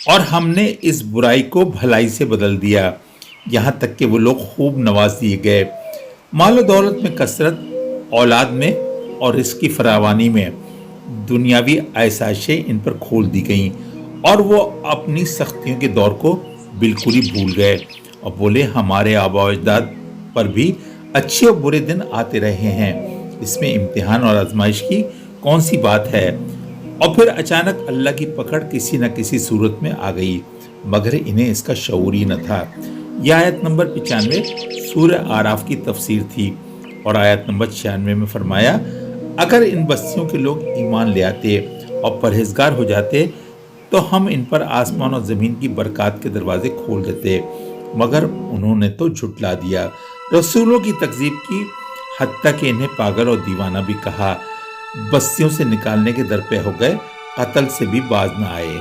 और हमने इस बुराई को भलाई से बदल दिया, यहाँ तक कि वो लोग खूब नवाज दिए गए। मालो दौलत में कसरत, औलाद में और रिस्क की फरावानी में दुनियावी आयसाइशें इन पर खोल दी गईं और वो अपनी सख्तियों के दौर को बिल्कुल ही भूल गए और बोले हमारे आबा अजदाद पर भी अच्छे और बुरे दिन आते रहे हैं, इसमें इम्तिहान और आजमाइश की कौन सी बात है। और फिर अचानक अल्लाह की पकड़ किसी न किसी सूरत में आ गई, मगर इन्हें इसका शऊर ही न था। यह आयत नंबर 95 सूरह आराफ की तफसीर थी और आयत नंबर 96 में फरमाया, अगर इन बस्तियों के लोग ईमान ले आते और परहेजगार हो जाते तो हम इन पर आसमान और ज़मीन की बरकत के दरवाजे खोल देते, मगर उन्होंने तो झुटला दिया, रसूलों की तकज़ीब की, हत्ता कि इन्हें पागल और दीवाना भी कहा, बस्तियों से निकालने के दर पे हो गए, कत्ल से भी बाज न आए।